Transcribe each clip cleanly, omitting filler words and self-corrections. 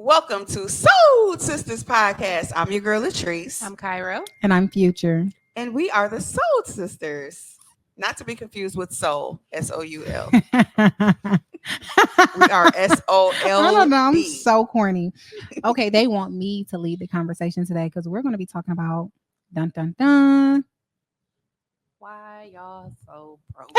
Welcome to Soul Sistas podcast. I'm your girl Latrice. I'm Cairo. And I'm Future. And we are the Soul Sisters. Not to be confused with Soul, S-O-U-L. We are S-O-L. I don't know. I'm so corny. Okay, they want me to lead the conversation today because we're going to be talking about dun dun dun. Why y'all so broke?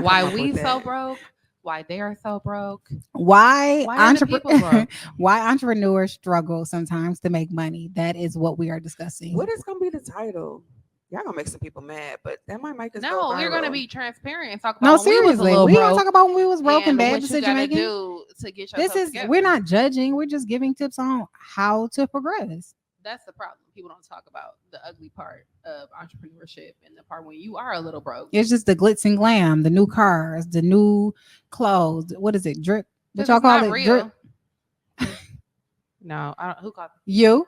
Why we so broke? Why they are so broke? Why broke? Why entrepreneurs struggle sometimes to make money? That is what we are discussing. What is going to be the title? Y'all gonna make some people mad, but that might make us go No, viral. we're gonna be transparent and talk about. No, when seriously, we gonna talk about when we was broke and bad what decision you gotta making. do to get yourself together. We're not judging. We're just giving tips on how to progress. That's the problem. People don't talk about the ugly part of entrepreneurship and the part when you are a little broke. It's just the glitz and glam, the new cars, the new clothes. What is it? Drip? What y'all call it? Real. Drip? No, I don't. Who called you?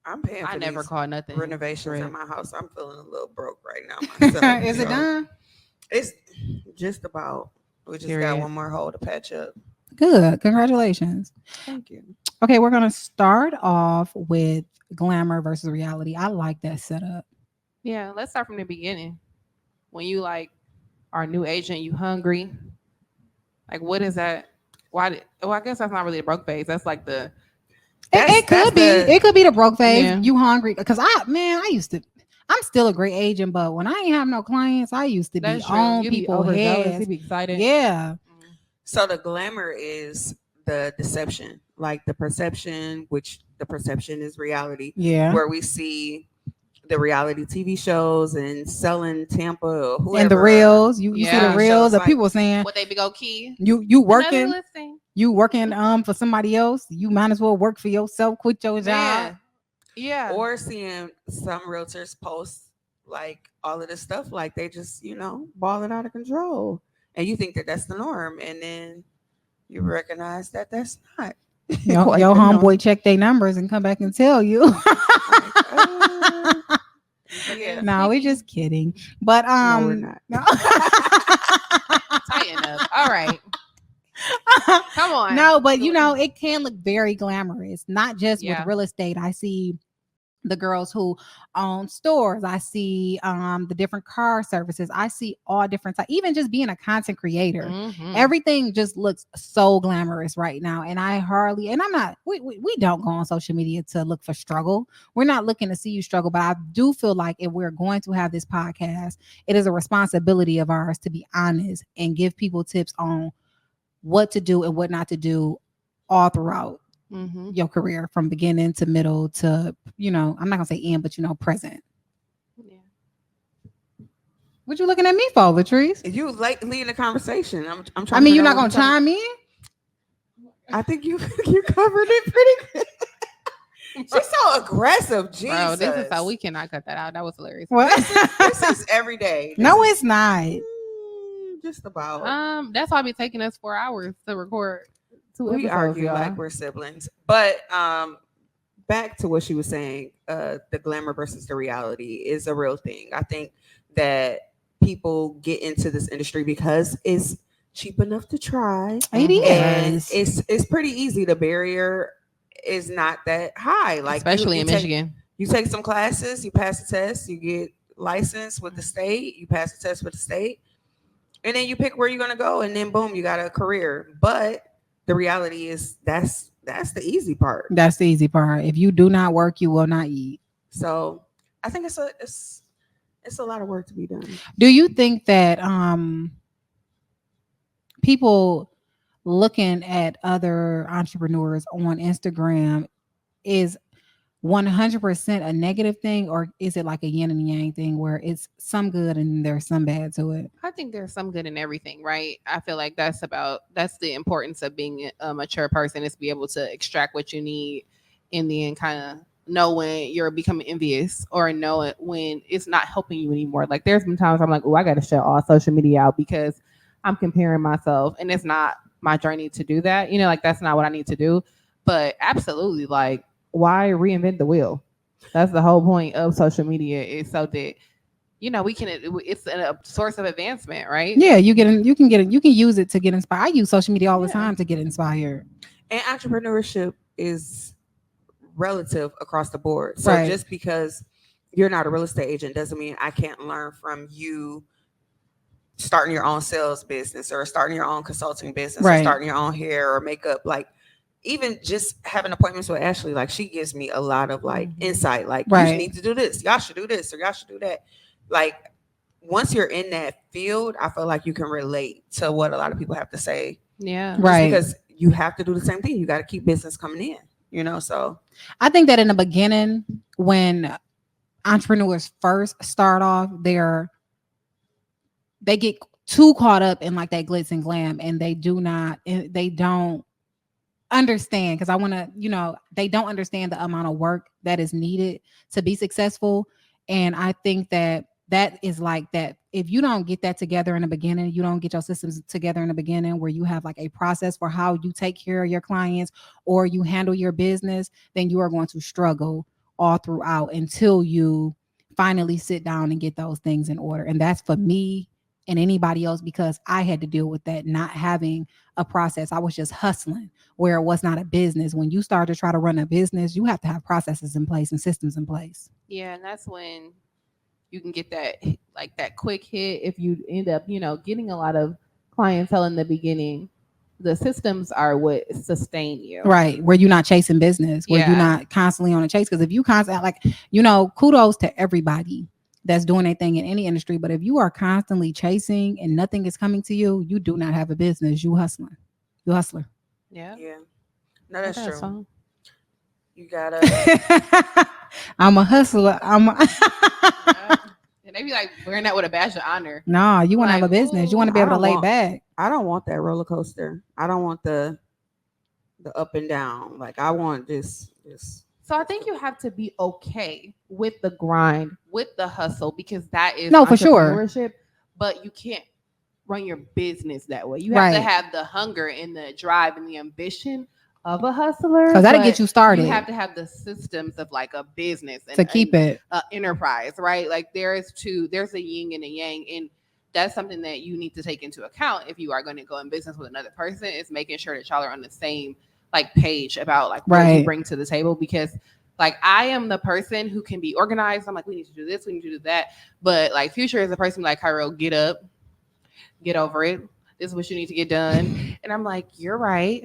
I'm paying for I never called nothing renovations in my house. I'm feeling a little broke right now myself. Is it done? It's just about. We just got one more hole to patch up. Good. Congratulations. Thank you. Okay, we're going to start off with glamour versus reality. I like that setup. Yeah, let's start from the beginning. When you like are a new agent, you hungry. Like, what is that? Why? Well, I guess that's not really a broke phase. That's like the. It could be the broke phase. Yeah. You hungry? Because I'm still a great agent, but when I ain't have no clients, I used to be on people's heads. You be excited. Yeah. So the glamour is the deception, like the perception, which the perception is reality. Yeah. Where we see the reality TV shows and selling Tampa or whoever. And the reels. You see the reels of people saying what they be go key. You working. You working for somebody else. You might as well work for yourself. Quit your job. Yeah. Or seeing some realtors post like all of this stuff, like they just balling out of control, and you think that that's the norm, and then you recognize that that's not. Your homeboy check their numbers and come back and tell you. Yeah. No, we're just kidding. But no, we're not. No. Tighten up. All right. Come on. No, but it can look very glamorous, not just with real estate. I see the girls who own stores. I see the different car services. I see all different types. Even just being a content creator, everything just looks so glamorous right now. And we don't go on social media to look for struggle. We're not looking to see you struggle, but I do feel like if we're going to have this podcast, it is a responsibility of ours to be honest and give people tips on what to do and what not to do all throughout your career, from beginning to middle to, I'm not gonna say end, but present. Yeah. What you looking at me for, Latrice? You like leading the conversation. I'm trying. I mean, you're not gonna chime in. I think you covered it pretty good. She's so aggressive, Jesus. Bro, this is how we cannot cut that out. That was hilarious. What? This is every day. It's not. Just about. That's why it be taking us 4 hours to record. We argue like we're siblings. But back to what she was saying, the glamour versus the reality is a real thing. I think that people get into this industry because it's cheap enough to try. It is. And it's pretty easy. The barrier is not that high. Like especially in Michigan. You take some classes, you pass the test, you get licensed with the state, you pass the test with the state, and then you pick where you're gonna go, and then boom, you got a career. But the reality is that's the easy part. That's the easy part. If you do not work, you will not eat. So I think it's a lot of work to be done. Do you think that people looking at other entrepreneurs on Instagram is 100% a negative thing, or is it like a yin and yang thing where it's some good and there's some bad to it? I think there's some good in everything, right? I feel like that's the importance of being a mature person, is to be able to extract what you need in the end, kind of know when you're becoming envious or know it when it's not helping you anymore. Like there's been times I'm like, oh, I got to shut all social media out because I'm comparing myself, and it's not my journey to do that. Like that's not what I need to do. But absolutely, like, why reinvent the wheel? That's the whole point of social media, is so that we can, it's a source of advancement, right? Yeah, you can use it to get inspired. I use social media all the time to get inspired. And entrepreneurship is relative across the board. So Right. just because you're not a real estate agent doesn't mean I can't learn from you starting your own sales business or starting your own consulting business or Right. starting your own hair or makeup. Like even just having appointments with Ashley, like she gives me a lot of like insight. Like you Right. need to do this, y'all should do this, or y'all should do that. Like once you're in that field, I feel like you can relate to what a lot of people have to say. Yeah. Just Right. because you have to do the same thing. You got to keep business coming in, so I think that in the beginning, when entrepreneurs first start off, they get too caught up in like that glitz and glam, and they don't understand, because I want to, they don't understand the amount of work that is needed to be successful. And I think that is like that. If you don't get that together in the beginning, you don't get your systems together in the beginning where you have like a process for how you take care of your clients or you handle your business, then you are going to struggle all throughout until you finally sit down and get those things in order. And that's for me and anybody else, because I had to deal with that, not having a process. I was just hustling where it was not a business. When you start to try to run a business, you have to have processes in place and systems in place. Yeah, and that's when you can get that quick hit. If you end up, getting a lot of clientele in the beginning, the systems are what sustain you. Right. Where you're not chasing business, where you're not constantly on a chase. Because if you constantly, kudos to everybody that's doing anything in any industry. But if you are constantly chasing and nothing is coming to you, you do not have a business. You hustling. You hustler. Yeah. No, that's true. Song. You gotta. I'm a hustler. And they be like wearing that with a badge of honor. No, you want to have a business. You want to be able to lay back. I don't want that roller coaster. I don't want the up and down. Like I want this. So I think you have to be okay with the grind, with the hustle, because that is for sure. But you can't run your business that way. You have to have the hunger and the drive and the ambition of a hustler, because that'll get you started. You have to have the systems of like a business to keep it enterprise, right? Like there's a yin and a yang, and that's something that you need to take into account if you are going to go in business with another person, is making sure that y'all are on the same like page about like what you bring to the table. Because like I am the person who can be organized. I'm like, we need to do this, we need to do that. But like Future is a person like, Cairo, get up, get over it. This is what you need to get done. And I'm like, you're right.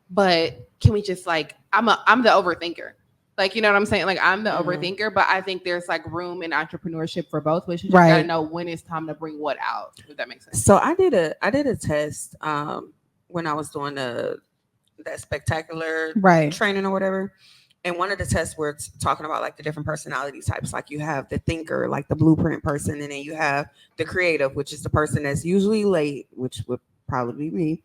But can we just like, I'm the overthinker. Like, you know what I'm saying? Like I'm the overthinker, but I think there's like room in entrepreneurship for both, but you just gotta know when it's time to bring what out, if that makes sense. So I did a test when I was doing that spectacular training or whatever. And one of the tests we're talking about like the different personality types. Like you have the thinker, like the blueprint person, and then you have the creative, which is the person that's usually late, which would probably be me,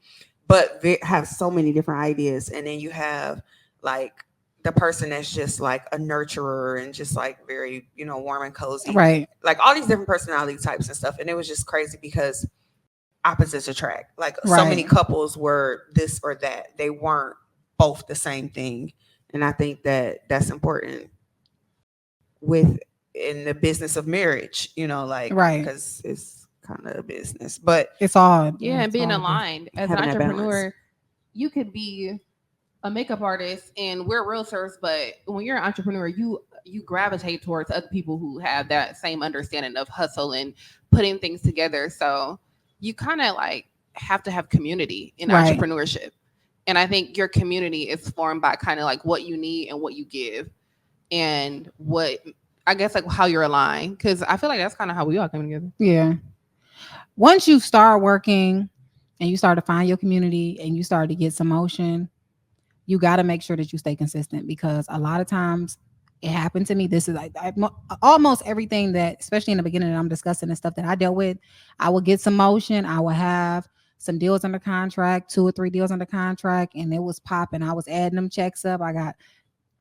but they have so many different ideas. And then you have like the person that's just like a nurturer and just like very, warm and cozy. Right. Like all these different personality types and stuff. And it was just crazy because opposites attract. Like so many couples were this or that. They weren't both the same thing. And I think that that's important in the business of marriage, because it's kind of a business, but it's all and being aligned as an entrepreneur. You could be a makeup artist and we're realtors, but when you're an entrepreneur, you gravitate towards other people who have that same understanding of hustle and putting things together. So you kind of like have to have community in entrepreneurship. And I think your community is formed by kind of like what you need and what you give, and what I guess like how you're aligned. Because I feel like that's kind of how we all come together. Yeah. Once you start working and you start to find your community and you start to get some motion, you got to make sure that you stay consistent, because a lot of times it happened to me. This is like almost everything that, especially in the beginning, that I'm discussing the stuff that I dealt with. I would get some motion. I would have some deals under contract, 2 or 3 deals under contract, and it was popping. I was adding them checks up. I got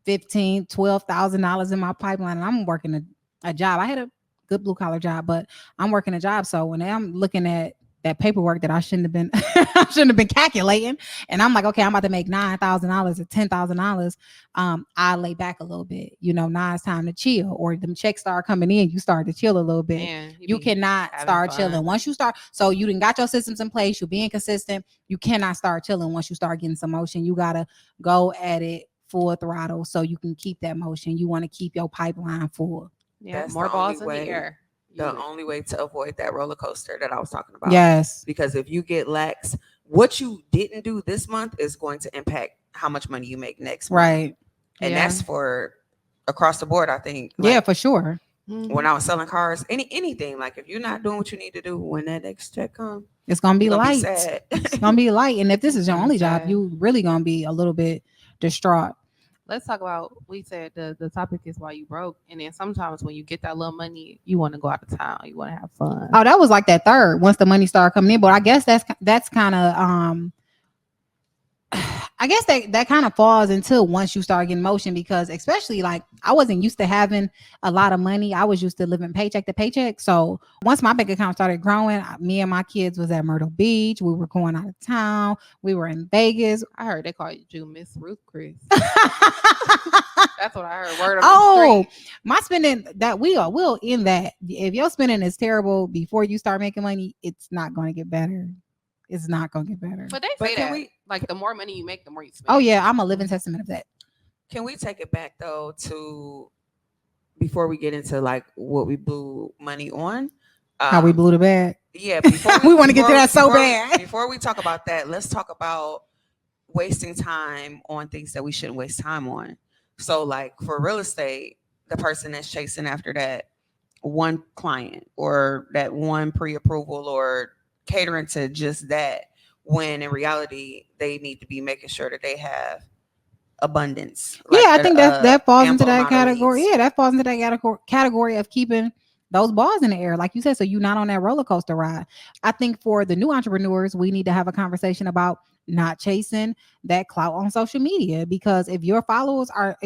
$15,000, $12,000 in my pipeline, and I'm working a job. I had a good blue collar job, but I'm working a job. So when I'm looking at that paperwork that I shouldn't have been I shouldn't have been calculating. And I'm like, okay, I'm about to make $9,000 or $10,000. I lay back a little bit. Now it's time to chill. Or them checks start coming in, you start to chill a little bit. Man, you cannot start chilling once you start. So you done got your systems in place. You're being consistent. You cannot start chilling once you start getting some motion. You gotta go at it full throttle so you can keep that motion. You want to keep your pipeline full. Yeah, more balls in the air. The only way to avoid that roller coaster that I was talking about. Yes. Because if you get lax, what you didn't do this month is going to impact how much money you make next month. Right. And that's for across the board, I think. Yeah, for sure. When I was selling cars, anything, like if you're not doing what you need to do when that next check comes, it's gonna be light. It's gonna be light. And if this is your only job, you really gonna be a little bit distraught. Let's talk about, we said the topic is why you broke. And then sometimes when you get that little money, you want to go out of town. You want to have fun. Oh, that was like that third once the money started coming in. But I guess that's kind of I guess that kind of falls into once you start getting motion, because especially like I wasn't used to having a lot of money. I was used to living paycheck to paycheck. So once my bank account started growing, me and my kids was at Myrtle Beach. We were going out of town. We were in Vegas. I heard they call you Miss Ruth Chris. That's what I heard. Word on the street. My spending that we'll end that. If your spending is terrible before you start making money, it's not going to get better. It's not going to get better. But they say that like the more money you make, the more you spend. Oh yeah, I'm a living testament of that. Can we take it back though to before we get into like what we blew money on? How we blew the bag? Yeah, we want to get to that so bad. Before we talk about that, let's talk about wasting time on things that we shouldn't waste time on. So like for real estate, the person that's chasing after that one client or that one pre-approval or catering to just that, when in reality they need to be making sure that they have abundance. Like I think that falls into that category. Yeah, that falls into that category of keeping those balls in the air, like you said, so you're not on that roller coaster ride. I think for the new entrepreneurs, we need to have a conversation about not chasing that clout on social media, because if your followers are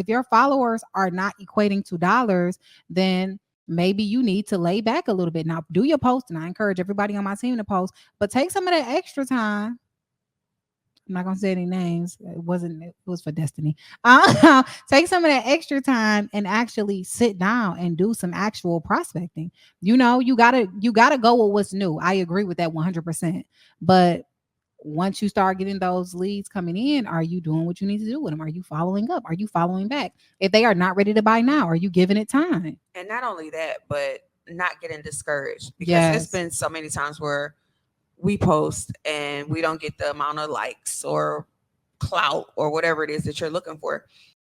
not equating to dollars, then maybe you need to lay back a little bit. Now, do your post, and I encourage everybody on my team to post, but take some of that extra time. I'm not gonna say any names. It was for Destiny. Take some of that extra time and actually sit down and do some actual prospecting. You gotta go with what's new. I agree with that 100%. But once you start getting those leads coming in, are you doing what you need to do with them? Are you following up? Are you following back? If they are not ready to buy now, are you giving it time? And not only that, but not getting discouraged, because it's been so many times where we post and we don't get the amount of likes or clout or whatever it is that you're looking for,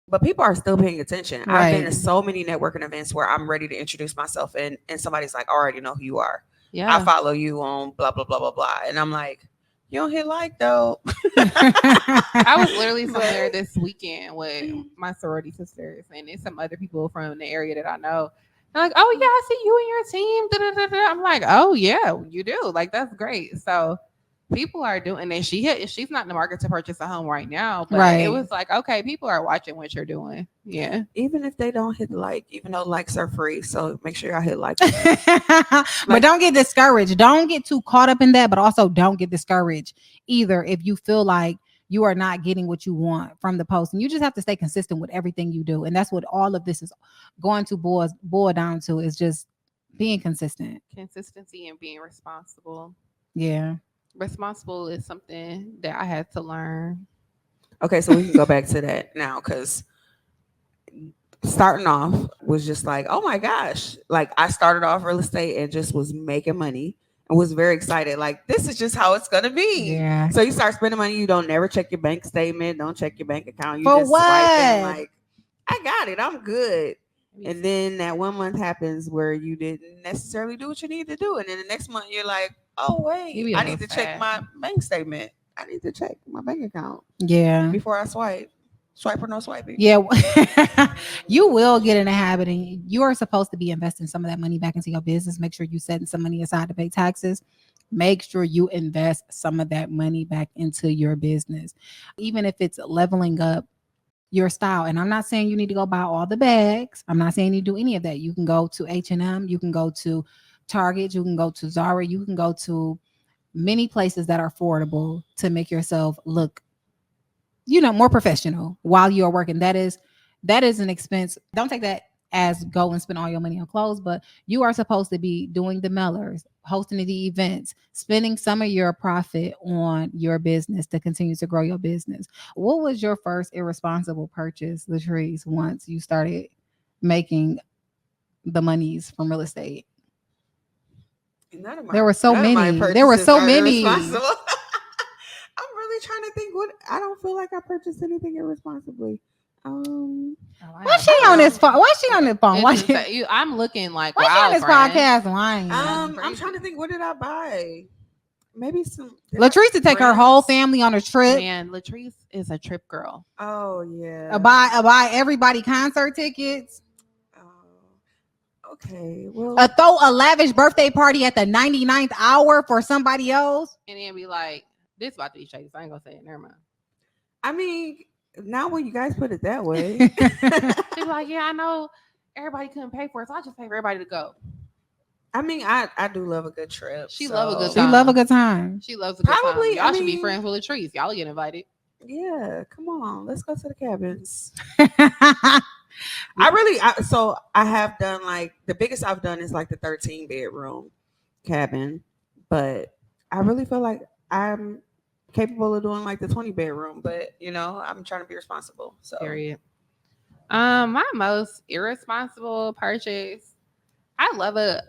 but people are still paying attention. Right. I've been to so many networking events where I'm ready to introduce myself and somebody's like, I already know who you are. Yeah, I follow you on blah, blah, blah, blah, blah. And I'm like, you don't hit like though. I was literally somewhere this weekend with my sorority sisters, and it's some other people from the area that I know. They're like, oh yeah, I see you and your team. Da-da-da-da. I'm like, oh yeah, you do. Like, that's great. So people are doing it. She's not in the market to purchase a home right now, but it was like, okay, people are watching what you're doing. Yeah. Even if they don't hit like, even though likes are free. So make sure y'all hit like. But don't get discouraged. Don't get too caught up in that, but also don't get discouraged either if you feel like you are not getting what you want from the post. And you just have to stay consistent with everything you do. And that's what all of this is going to boil down to, is just being consistent. Consistency and being responsible. Yeah. Responsible is something that I had to learn. Okay, so we can go back to that now, because starting off was just like, oh my gosh, like I started off real estate and just was making money and was very excited. Like, this is just how it's gonna be. Yeah. So you start spending money, you don't never check your bank statement, don't check your bank account. You For just what? swiping like, I got it, I'm good. And then that 1 month happens where you didn't necessarily do what you need to do. And then the next month you're like, oh wait, I need to check my bank statement. I need to check my bank account. Yeah. Before I swipe or no swiping. Yeah. You will get in a habit, and you are supposed to be investing some of that money back into your business. Make sure you're setting some money aside to pay taxes. Make sure you invest some of that money back into your business, even if it's leveling up your style. And I'm not saying you need to go buy all the bags. I'm not saying you do any of that. You can go to H&M, you can go to Target, you can go to Zara, you can go to many places that are affordable to make yourself look, more professional while you are working. That is an expense. Don't take that as go and spend all your money on clothes, but you are supposed to be doing the mailers, hosting the events, spending some of your profit on your business to continue to grow your business. What was your first irresponsible purchase, Latrice, once you started making the monies from real estate? There were so many. There were so many. I'm really trying to think. What I don't feel like I purchased anything irresponsibly. Why she on this phone? Why she on this phone? I'm looking like, why wow, she on this podcast lying? I'm trying to think. What did I buy? Maybe some. Latrice to take her whole family on a trip. Man, Latrice is a trip girl. Oh yeah. Buy everybody concert tickets. Okay. Well, throw a lavish birthday party at the 99th hour for somebody else, and then be like, "This about to be shady." So I ain't gonna say it. Never mind. I mean, now when you guys put it that way, she's like, "Yeah, I know everybody couldn't pay for it, so I just pay for everybody to go." I mean, I do love a good trip. She love a good time. She love a good time. She loves a good time. Y'all should be friends with Latrice. Y'all get invited. Yeah, come on, let's go to the cabins. So I have done like the biggest I've done is like the 13 bedroom cabin, but I really feel like I'm capable of doing like the 20 bedroom, but I'm trying to be responsible. So period. My most irresponsible purchase. I love a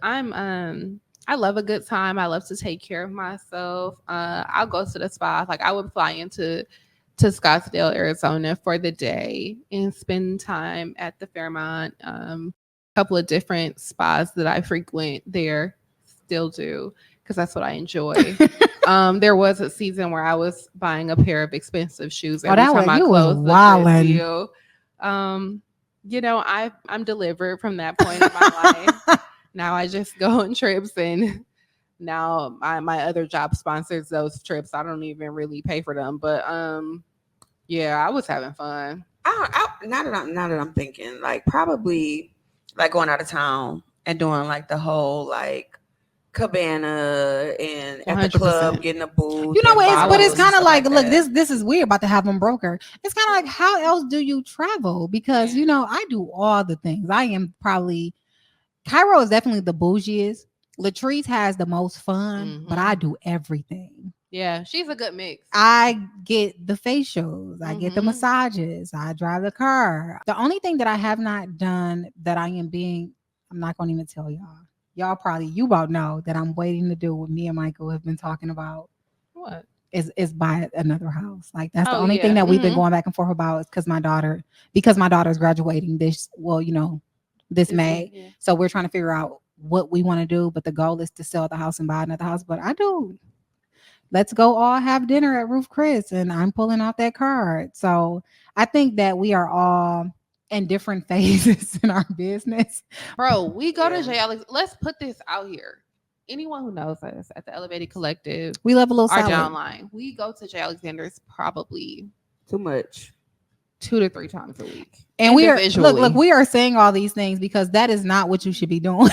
good time. I love to take care of myself. I'll go to the spa. Like I would fly into Scottsdale, Arizona for the day and spend time at the Fairmont. A couple of different spas that I frequent there, still do, because that's what I enjoy. There was a season where I was buying a pair of expensive shoes every time I closed the deal. I'm delivered from that point in my life. Now I just go on trips, and now my other job sponsors those trips. I don't even really pay for them, but yeah, I was having fun. Now that I'm thinking, like probably like going out of town and doing like the whole like cabana and 100%. At the club getting a booth. But it's kind of like look, this is weird about to have them broker. It's kind of like, how else do you travel? Because I do all the things. I am probably Cairo is definitely the bougiest. Latrice has the most fun, but I do everything. Yeah, she's a good mix. I get the facials, I get the massages, I drive the car. The only thing that I have not done that I'm not going to even tell y'all. You about know that I'm waiting to do what me and Michael have been talking about. What? Is buy another house. Like that's the only thing that we've been going back and forth about is because my daughter's graduating this May. Yeah. So we're trying to figure out what we want to do, but the goal is to sell the house and buy another house. But let's go all have dinner at Roof Chris, and I'm pulling out that card. So I think that we are all in different phases in our business. Bro, we go to J. Alex. Let's put this out here. Anyone who knows us at the Elevated Collective, we love a little our salad. downline. We go to J. Alexander's probably too much, 2 to 3 times a week. And we are saying all these things because that is not what you should be doing.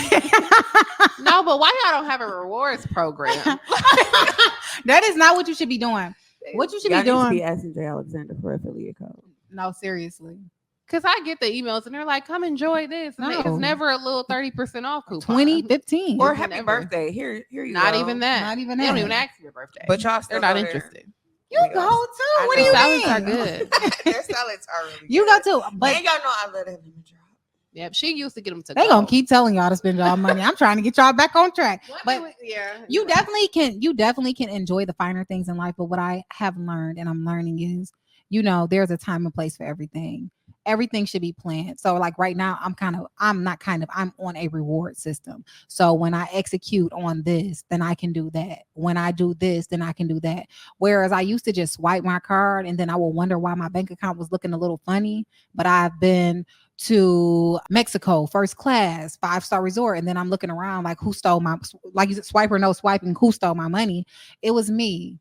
No, but why y'all don't have a rewards program? That is not what you should be doing. What you should be doing? Be asking J. Alexander for affiliate code. No, seriously. Because I get the emails and they're like, come enjoy this. No. It's never a little 30% off coupon. 20, 15. Or happy birthday. Here you not go. Even that. Not even that. They don't even ask for your birthday. But y'all they're not interested. You go too. What do you mean? Salads are good. Their salads are really good. You go too. But and y'all know I let him in the drop. Yep, she used to get them to They gonna keep telling y'all to spend y'all money. I'm trying to get y'all back on track. You definitely can enjoy the finer things in life. But what I have learned and I'm learning is, there's a time and place for everything. Everything should be planned. So like right now, I'm on a reward system. So when I execute on this, then I can do that. When I do this, then I can do that. Whereas I used to just swipe my card and then I will wonder why my bank account was looking a little funny. But I've been to Mexico, first class, 5-star resort. And then I'm looking around like, who stole like you said, swipe or no swiping, who stole my money? It was me.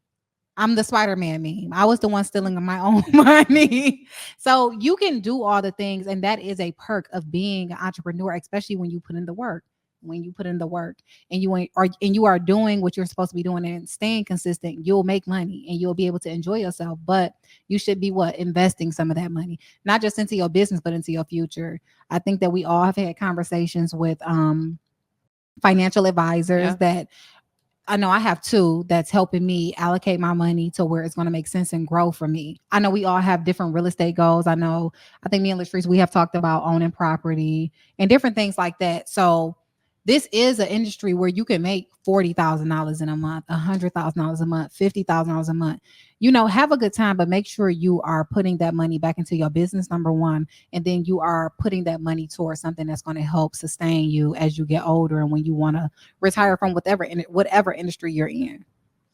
I'm the Spider-Man meme. I was the one stealing my own money. So you can do all the things. And that is a perk of being an entrepreneur, especially when you put in the work. when you put in the work and you are doing what you're supposed to be doing and staying consistent, you'll make money and you'll be able to enjoy yourself. But you should be investing some of that money, not just into your business, but into your future. I think that we all have had conversations with financial advisors that I know I have two that's helping me allocate my money to where it's going to make sense and grow for me. I know we all have different real estate goals. I think me and Latrice, we have talked about owning property and different things like that. So this is an industry where you can make $40,000 in a month, $100,000 a month, $50,000 a month. Have a good time, but make sure you are putting that money back into your business, number one, and then you are putting that money towards something that's going to help sustain you as you get older and when you want to retire from whatever industry you're in.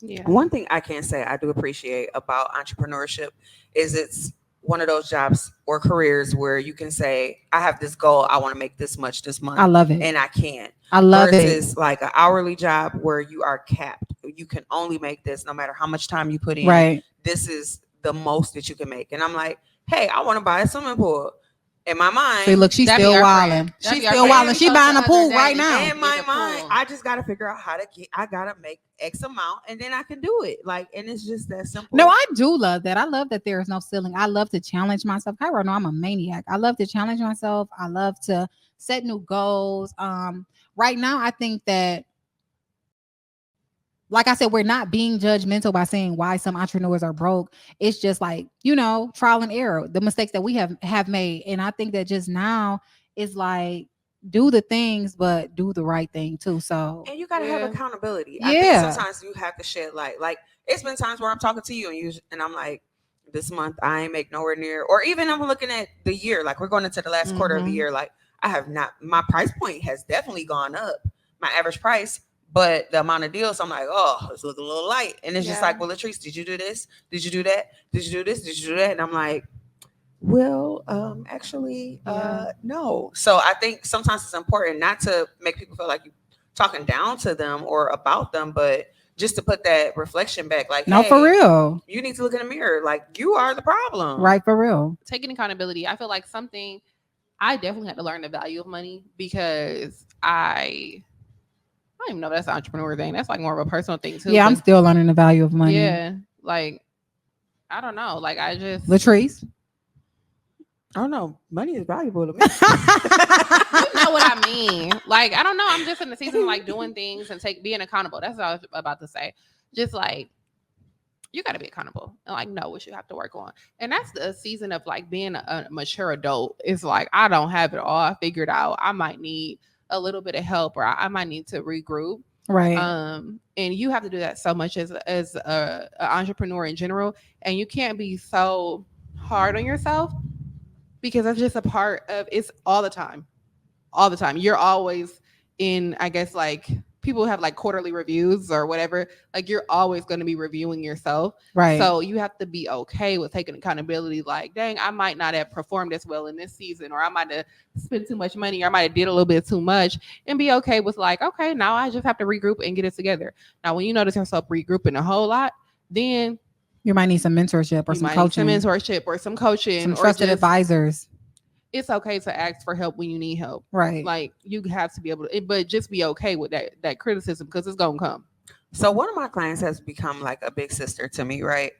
Yeah. One thing I can say I do appreciate about entrepreneurship is it's one of those jobs or careers where you can say, I have this goal, I want to make this much this month. I love it. And I can. I love it. Versus like an hourly job where you are capped. You can only make this no matter how much time you put in. Right. This is the most that you can make. And I'm like, hey, I want to buy a swimming pool. In my mind, see, look, she's still wilding. She's still wilding. She's buying a pool right now. In my mind, I just got to figure out how to I got to make X amount and then I can do it. Like, and it's just that simple. No, I do love that. I love that there is no ceiling. I love to challenge myself. Cairo, no, I'm a maniac. I love to challenge myself. I love to set new goals. Right now, I think that, like I said, we're not being judgmental by saying why some entrepreneurs are broke. It's just like, trial and error, the mistakes that we have made. And I think that just now is like, do the things, but do the right thing too. So, and you got to have accountability. I think sometimes you have to shed light. Like, it's been times where I'm talking to you and I'm like, this month I ain't make nowhere near, or even I'm looking at the year, like we're going into the last quarter of the year. Like, I have not, my price point has definitely gone up, my average price. But the amount of deals, I'm like, oh, it's looking a little light. And it's just like, well, Latrice, did you do this? Did you do that? Did you do this? Did you do that? And I'm like, well, actually, no. So I think sometimes it's important not to make people feel like you're talking down to them or about them, but just to put that reflection back. Like, no, hey, for real. You need to look in the mirror. Like, you are the problem. Right, for real. Taking accountability. I feel like I definitely had to learn the value of money because I don't even know if that's an entrepreneur thing. That's like more of a personal thing too. Yeah, I'm still learning the value of money. Yeah, like I don't know. Like I just Latrice. I don't know. Money is valuable to me. You know what I mean? Like I don't know. I'm just in the season of like doing things and being accountable. That's what I was about to say. Just like you got to be accountable and like know what you have to work on. And that's the season of like being a mature adult. It's like I don't have it all figured out. I might need a little bit of help, or I might need to regroup. Right. And you have to do that so much as a entrepreneur in general. And you can't be so hard on yourself because that's just a part of it's all the time. All the time. You're always in, I guess, like people have like quarterly reviews or whatever. Like you're always going to be reviewing yourself. Right. So you have to be okay with taking accountability. Like, dang, I might not have performed as well in this season, or I might have spent too much money, or I might have did a little bit too much, and be okay with like, okay, now I just have to regroup and get it together. Now, when you notice yourself regrouping a whole lot, then you might need some mentorship or some coaching. Some coaching, some trusted advisors. It's okay to ask for help when you need help. Right. Like you have to be able to, but just be okay with that criticism because it's going to come. So one of my clients has become like a big sister to me, right?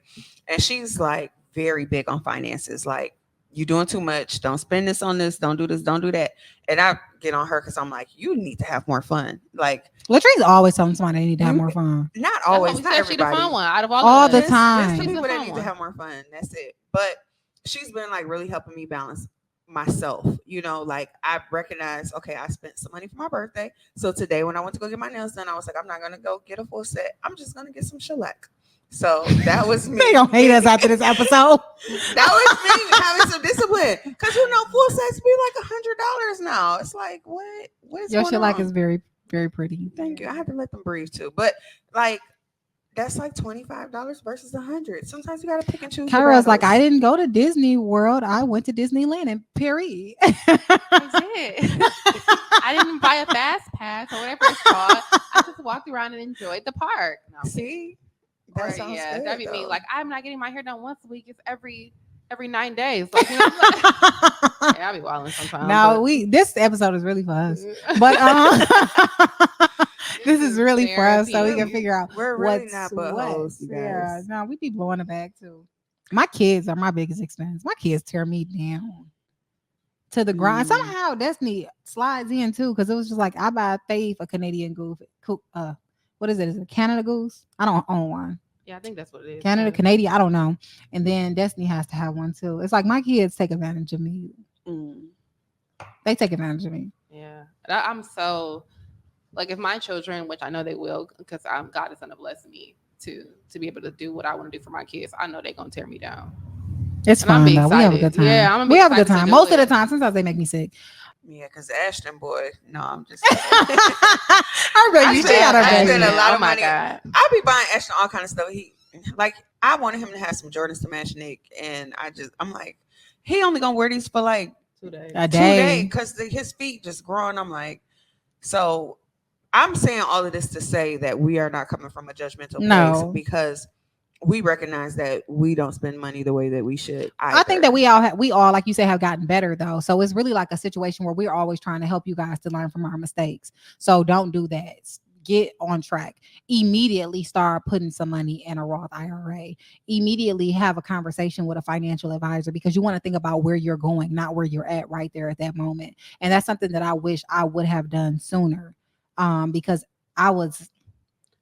And she's like very big on finances. Like, you doing too much. Don't spend this on this. Don't do this. Don't do that. And I get on her because I'm like, you need to have more fun. Like, Latrice always telling somebody they need to have more fun. Not always. Not everybody. The fun one out of all the time. There's some people that need to have more fun. That's it. But she's been like really helping me balance myself, like I recognize, okay, I spent some money for my birthday. So today when I went to go get my nails done, I was like, I'm not going to go get a full set. I'm just going to get some shellac. So that was me. They gonna hate us after this episode. That was me having some discipline. Because full sets be like $100 now. It's like, what is your going shellac on? Is very, very pretty. Thank you. I have to let them breathe too. But like, that's like $25 versus $100. Sometimes you gotta pick and choose. Kyra's like, I didn't go to Disney World. I went to Disneyland and Paris. I did. I didn't buy a fast pass or whatever it's called. I just walked around and enjoyed the park. No. See, that sounds good. That'd be me. Like, I'm not getting my hair done once a week. It's every every 9 days. Like, yeah, I be wilding sometimes. No, this episode is really for us. But this is really for us, so we can figure out we're really not buttholes, you guys. Yeah, no, we be blowing it back too. My kids are my biggest expense. My kids tear me down to the ground. Somehow Destiny slides in too, because it was just like I buy Faith a Canadian goose. What is it? Is it a Canada goose? I don't own one. Yeah, I think that's what it is. Canadian, I don't know. And then Destiny has to have one too. It's like my kids take advantage of me. They take advantage of me. Yeah, I'm so like, if my children, which I know they will, because God is gonna bless me to be able to do what I want to do for my kids. I know they're gonna tear me down. It's fun though. We have a good time. Yeah, we have a good time. Most of the time. Sometimes they make me sick. Yeah, because Ashton boy, no, I'm just. I spent a lot of money. I be buying Ashton all kind of stuff. I wanted him to have some Jordans to match Nick, and I'm like, he only gonna wear these for like 2 days, a day, because his feet just growing. I'm like, so I'm saying all of this to say that we are not coming from a judgmental place, because we recognize that we don't spend money the way that we should either. I think that we all, like you say, have gotten better though. So it's really like a situation where we're always trying to help you guys to learn from our mistakes. So don't do that. Get on track. Immediately start putting some money in a Roth IRA. Immediately have a conversation with a financial advisor, because you want to think about where you're going, not where you're at right there at that moment. And that's something that I wish I would have done sooner, because I was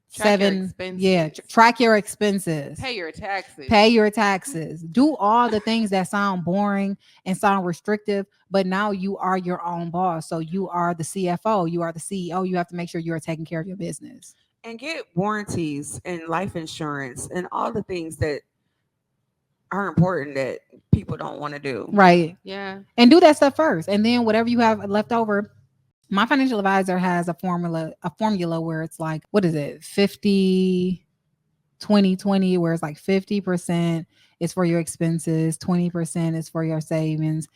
track your expenses. Pay your taxes. Do all the things that sound boring and sound restrictive, but now you are your own boss. So you are the CFO, you are the CEO. You have to make sure you're taking care of your business. And get warranties and life insurance and all the things that are important that people don't want to do. Right. Yeah. And do that stuff first. And then whatever you have left over. My financial advisor has a formula where it's like, what is it? 50, 20, 20, where it's like 50% is for your expenses, 20% is for your savings,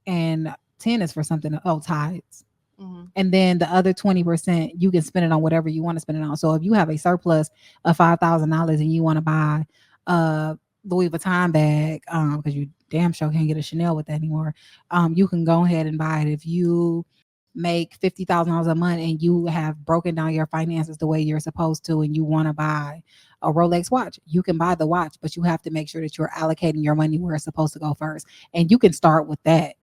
and 10 is for something, tithes. Mm-hmm. And then the other 20%, you can spend it on whatever you want to spend it on. So if you have a surplus of $5,000 and you want to buy a Louis Vuitton bag, because you damn sure can't get a Chanel with that anymore, you can go ahead and buy it. If you make $50,000 a month and you have broken down your finances the way you're supposed to, and you want to buy a Rolex watch, you can buy the watch, but you have to make sure that you're allocating your money where it's supposed to go first. And you can start with that.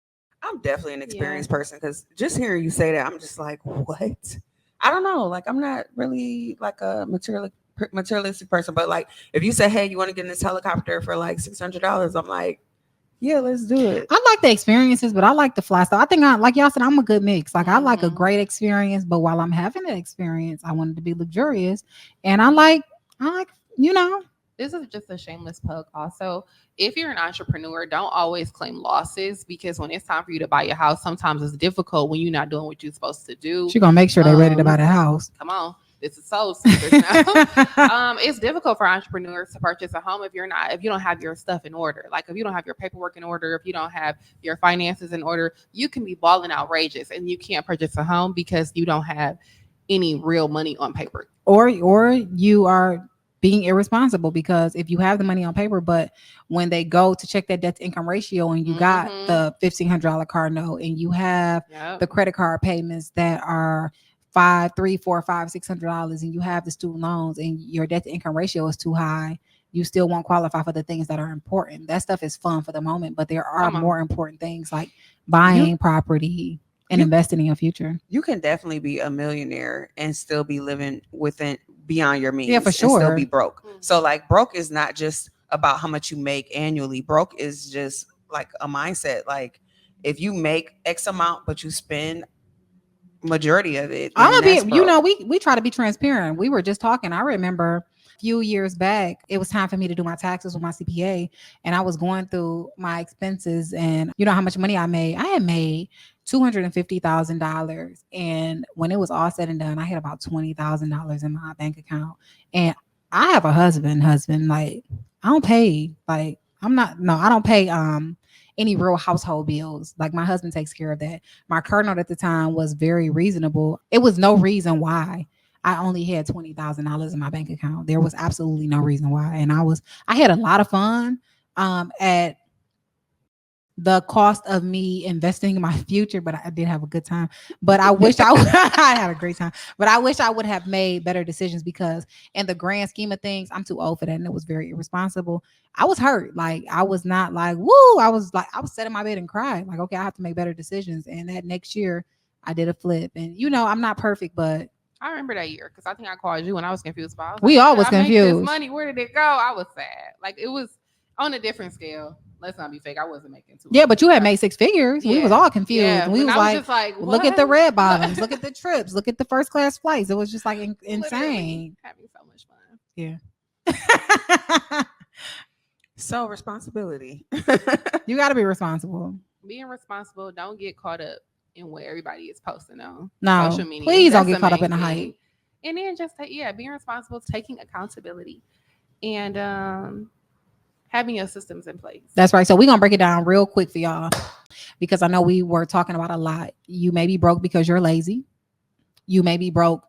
I'm definitely an experienced person, because just hearing you say that, I'm just like, what? I don't know. Like, I'm not really like a materialistic person, but like, if you say, hey, you want to get in this helicopter for like $600, I'm like, yeah, let's do it. I like the experiences, but I like the fly stuff. I think like y'all said, I'm a good mix. Like, I like a great experience, but while I'm having an experience, I want it to be luxurious. And I like, this is just a shameless plug. Also, if you're an entrepreneur, don't always claim losses, because when it's time for you to buy your house, sometimes it's difficult when you're not doing what you're supposed to do. She's gonna make sure they're ready to buy the house. Come on. This is so secret now. It's difficult for entrepreneurs to purchase a home if you don't have your stuff in order. Like, if you don't have your paperwork in order, if you don't have your finances in order, you can be balling outrageous and you can't purchase a home because you don't have any real money on paper. Or you are being irresponsible, because if you have the money on paper, but when they go to check that debt to income ratio and you got the $1,500 car note and you have the credit card payments that are $500, $300, $400, $500, $600, and you have the student loans and your debt to income ratio is too high, you still won't qualify for the things that are important. That stuff is fun for the moment, but there are more important things like buying property and investing in your future. You can definitely be a millionaire and still be living beyond your means. Yeah, for sure. And still be broke. So like, broke is not just about how much you make annually. Broke is just like a mindset. Like, if you make X amount, but you spend majority of it, I'm gonna be, we try to be transparent. We were just talking. I remember a few years back, it was time for me to do my taxes with my CPA, and I was going through my expenses, and you know how much money I made? I had made $250,000, and when it was all said and done, I had about $20,000 in my bank account. And I have a husband. Like, I don't pay. Like, I don't pay any real household bills. Like, my husband takes care of that. My car note at the time was very reasonable. It was no reason why I only had $20,000 in my bank account. There was absolutely no reason why. And I had a lot of fun at the cost of me investing in my future, but I did have a good time. But I wish I had a great time. But I wish I would have made better decisions because in the grand scheme of things, I'm too old for that. And it was very irresponsible. I was hurt. Like I was not like, woo. I was sat in my bed and cried. Like, okay, I have to make better decisions. And that next year I did a flip. And I'm not perfect, but I remember that year because I think I called you and I was confused. But I was we like, all was I make confused. this money, where did it go? I was sad. Like it was on a different scale. Let's not be fake. I wasn't making too. Yeah, but you had made 6 figures. Yeah. We was all confused. Yeah. And we was I was just like, look at the red bottoms, look at the trips, look at the first class flights. It was just like insane. Having so much fun. Yeah. So responsibility. You got to be responsible. Being responsible. Don't get caught up in what everybody is posting on No, social media. please don't That's get caught up in the main hype. thing. And then just being responsible, taking accountability, and having your systems in place. That's right. So we're gonna break it down real quick for y'all because I know we were talking about a lot. You may be broke because you're lazy. You may be broke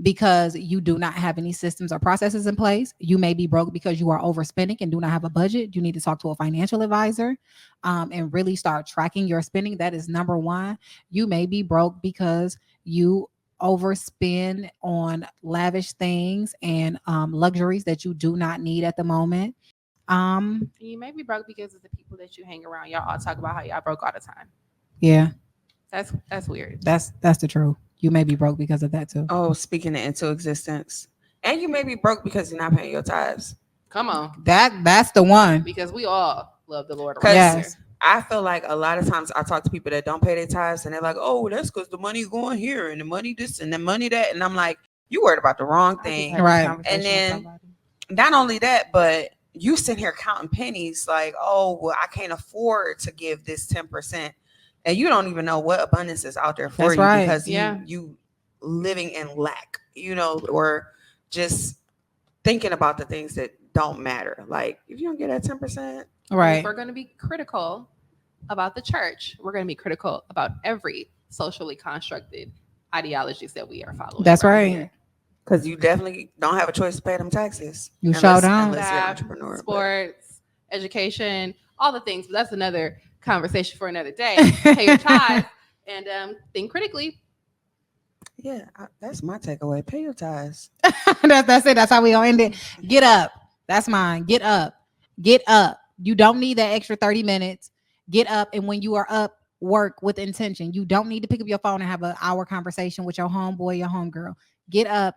because you do not have any systems or processes in place. You may be broke because you are overspending and do not have a budget. You need to talk to a financial advisor and really start tracking your spending. That is number one. You may be broke because you overspend on lavish things and luxuries that you do not need at the moment. You may be broke because of the people that you hang around. Y'all all talk about how y'all broke all the time. Yeah, that's weird. That's the truth. You may be broke because of that too. Oh, speaking it into existence. And you may be broke because you're not paying your tithes. Come on. That's the one. Because we all love the Lord. Yes. I feel like a lot of times I talk to people that don't pay their tithes and they're like, oh, that's because the money going here and the money this and the money that. And I'm like, you worried about the wrong thing. Right. And then not only that, but you sit here counting pennies like, oh, well, I can't afford to give this 10%. And you don't even know what abundance is out there for That's you right. because you living in lack, or just thinking about the things that don't matter. Like if you don't get that 10%. Right. If we're going to be critical about the church, we're going to be critical about every socially constructed ideologies that we are following. That's right. Because you definitely don't have a choice to pay them taxes. You show down. Unless you're an entrepreneur. Sports, education, all the things. But that's another conversation for another day. Pay your tithes and think critically. Yeah, that's my takeaway. Pay your tithes. That's it. That's how we gonna end it. Get up. That's mine. Get up. Get up. You don't need that extra 30 minutes. Get up. And when you are up, work with intention. You don't need to pick up your phone and have an hour conversation with your homeboy, your homegirl. Get up,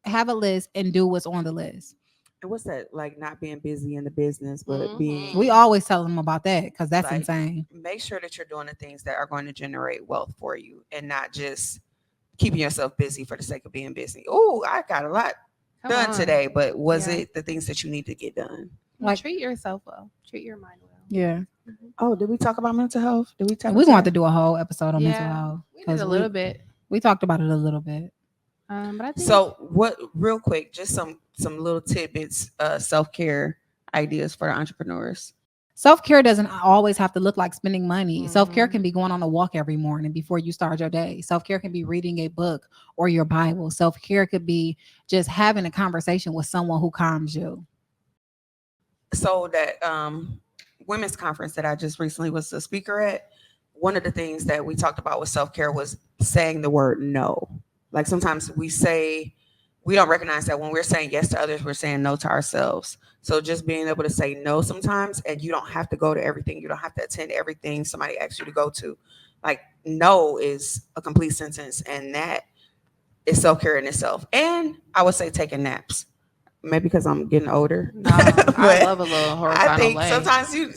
have a list, and do what's on the list. And what's that? Like not being busy in the business, but being. We always tell them about that because that's like, insane. Make sure that you're doing the things that are going to generate wealth for you and not just keeping yourself busy for the sake of being busy. Oh, I got a lot done today, but was it the things that you need to get done? Like treat yourself well, treat your mind well. Yeah. Oh, did we talk about mental health? Did we talk? We want to do a whole episode on mental health. We did a little bit. We talked about it a little bit. But I think what? Real quick, just some little tidbits, self-care ideas for the entrepreneurs. Self-care doesn't always have to look like spending money. Self-care can be going on a walk every morning before you start your day. Self-care can be reading a book or your Bible. Self-care could be just having a conversation with someone who calms you. So that women's conference that I just recently was a speaker at, one of the things that we talked about with self-care was saying the word no. Like sometimes we don't recognize that when we're saying yes to others, we're saying no to ourselves. So just being able to say no sometimes, and you don't have to go to everything. You don't have to attend everything somebody asks you to go to. Like no is a complete sentence, and that is self-care in itself. And I would say taking naps. Maybe because I'm getting older. No, I love a little horizontal I think leg. sometimes you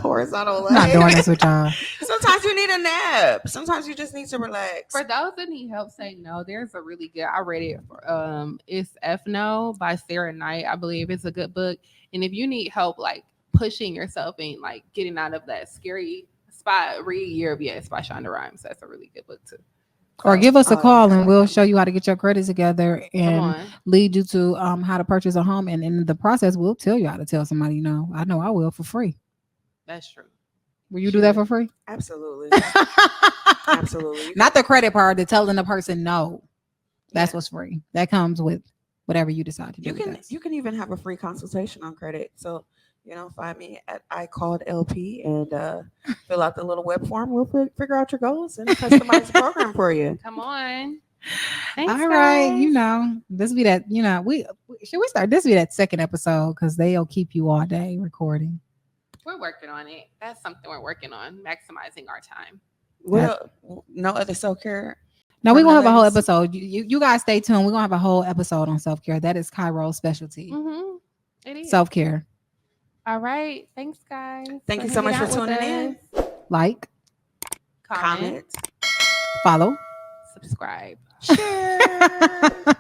horizontal leg. I'm not doing this with y'all. Sometimes you need a nap. Sometimes you just need to relax. For those that need help saying no, there's a really good. I read it. It's F No by Sarah Knight. I believe it's a good book. And if you need help, like pushing yourself and like getting out of that scary spot, read Year of Yes by Shonda Rhimes. That's a really good book too. Or give us a call and we'll show you how to get your credit together and lead you to how to purchase a home. And in the process, we'll tell you how to tell somebody no. I know I will for free. That's true. Will you do that for free? Absolutely. Absolutely. Not the credit part, the telling the person no. That's what's free. That comes with whatever you decide to do. You can even have a free consultation on credit. So find me at iCalledLP and fill out the little web form. We'll figure out your goals and customize the program for you. Come on. Thanks, all right, guys. this be that. We should we start. This be that second episode because they'll keep you all day recording. We're working on it. That's something we're working on, maximizing our time. Well, no other self-care. No, we're gonna have a whole episode. You guys stay tuned. We're gonna have a whole episode on self-care. That is Cairo's specialty. Mm-hmm. It is self-care. All right. Thanks, guys. Thank you so much for tuning in. Like, comment, follow, subscribe. share.